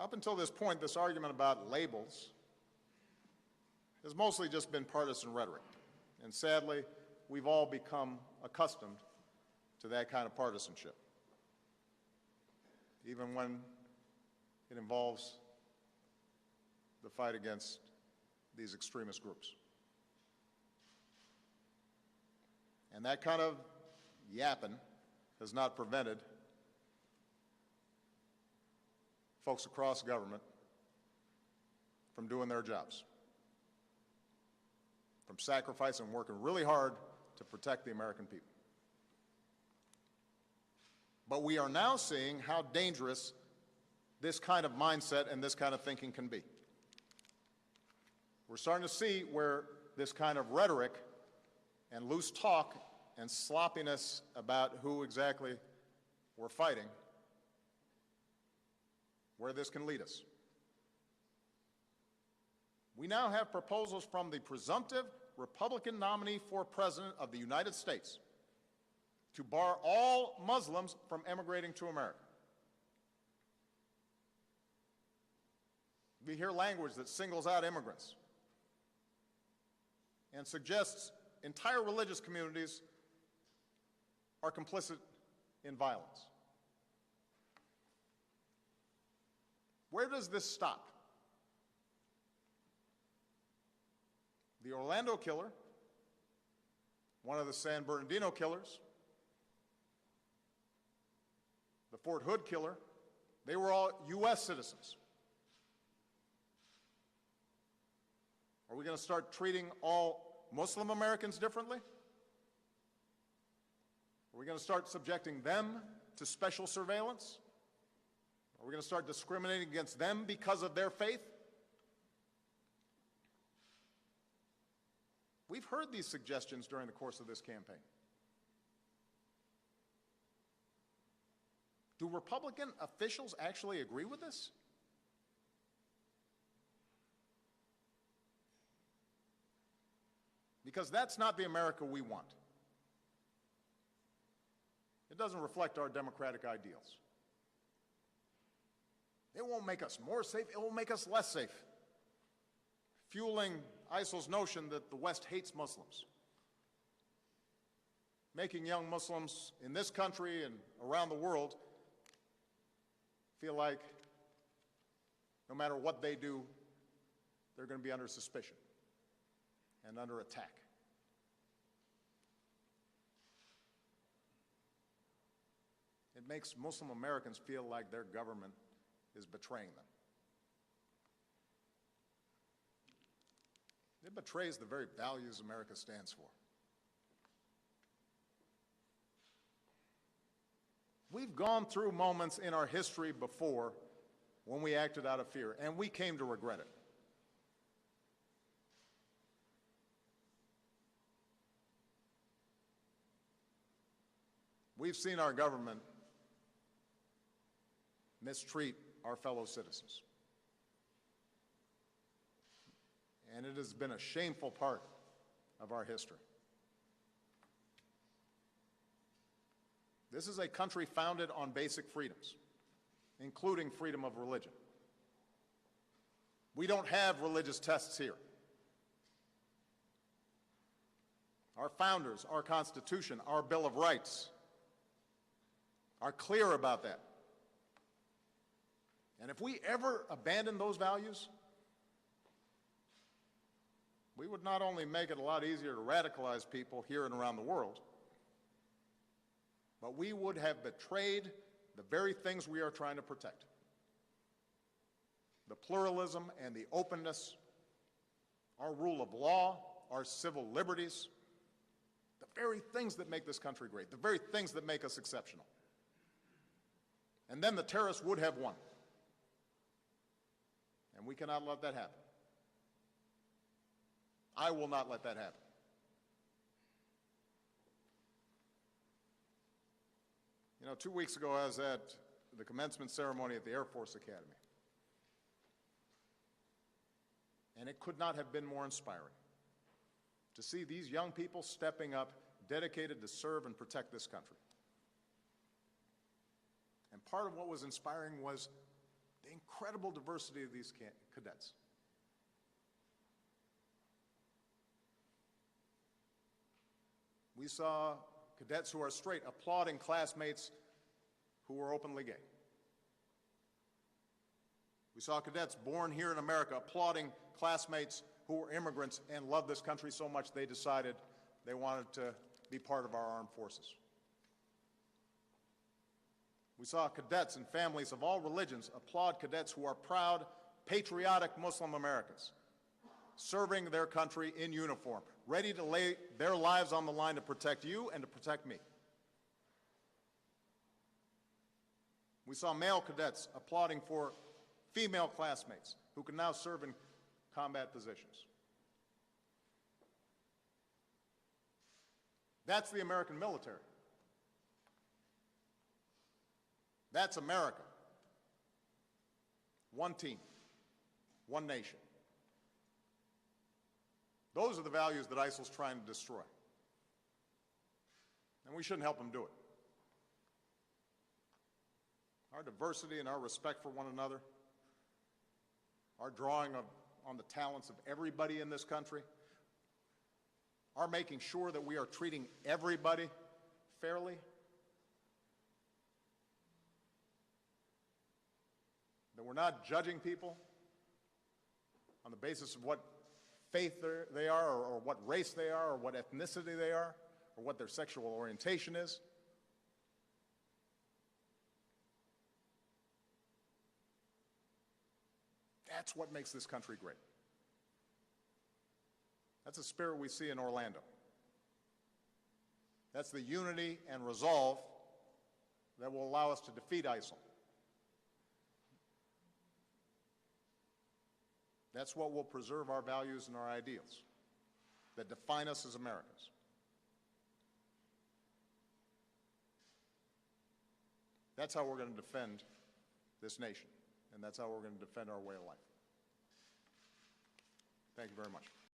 Up until this point, this argument about labels has mostly just been partisan rhetoric. And sadly, we've all become accustomed to that kind of partisanship, even when it involves the fight against these extremist groups. And that kind of yapping has not prevented folks across government from doing their jobs, from sacrificing and working really hard to protect the American people. But we are now seeing how dangerous this kind of mindset and this kind of thinking can be. We're starting to see where this kind of rhetoric and loose talk and sloppiness about who exactly we're fighting, where this can lead us. We now have proposals from the presumptive Republican nominee for President of the United States to bar all Muslims from emigrating to America. We hear language that singles out immigrants and suggests entire religious communities are complicit in violence. Where does this stop? The Orlando killer, one of the San Bernardino killers, the Fort Hood killer, they were all U.S. citizens. Are we going to start treating all Muslim Americans differently? Are we going to start subjecting them to special surveillance? Are we going to start discriminating against them because of their faith? We've heard these suggestions during the course of this campaign. Do Republican officials actually agree with this? Because that's not the America we want. It doesn't reflect our democratic ideals. It won't make us more safe, it will make us less safe, fueling ISIL's notion that the West hates Muslims, making young Muslims in this country and around the world feel like no matter what they do, they're going to be under suspicion and under attack. It makes Muslim Americans feel like their government is betraying them. It betrays the very values America stands for. We've gone through moments in our history before when we acted out of fear, and we came to regret it. We've seen our government mistreat our fellow citizens. And it has been a shameful part of our history. This is a country founded on basic freedoms, including freedom of religion. We don't have religious tests here. Our founders, our Constitution, our Bill of Rights are clear about that. And if we ever abandon those values, we would not only make it a lot easier to radicalize people here and around the world, but we would have betrayed the very things we are trying to protect. The pluralism and the openness, our rule of law, our civil liberties, the very things that make this country great, the very things that make us exceptional. And then the terrorists would have won. And we cannot let that happen. I will not let that happen. You know, 2 weeks ago I was at the commencement ceremony at the Air Force Academy. And it could not have been more inspiring to see these young people stepping up, dedicated to serve and protect this country. And part of what was inspiring was the incredible diversity of these cadets. We saw cadets who are straight applauding classmates who were openly gay. We saw cadets born here in America applauding classmates who were immigrants and loved this country so much they decided they wanted to be part of our armed forces. We saw cadets and families of all religions applaud cadets who are proud, patriotic Muslim Americans, serving their country in uniform, ready to lay their lives on the line to protect you and to protect me. We saw male cadets applauding for female classmates who can now serve in combat positions. That's the American military. That's America. One team, one nation. Those are the values that ISIL's trying to destroy. And we shouldn't help them do it. Our diversity and our respect for one another, our drawing on the talents of everybody in this country, our making sure that we are treating everybody fairly, that we're not judging people on the basis of what faith they are, or what race they are, or what ethnicity they are, or what their sexual orientation is. That's what makes this country great. That's the spirit we see in Orlando. That's the unity and resolve that will allow us to defeat ISIL. That's what will preserve our values and our ideals that define us as Americans. That's how we're going to defend this nation, and that's how we're going to defend our way of life. Thank you very much.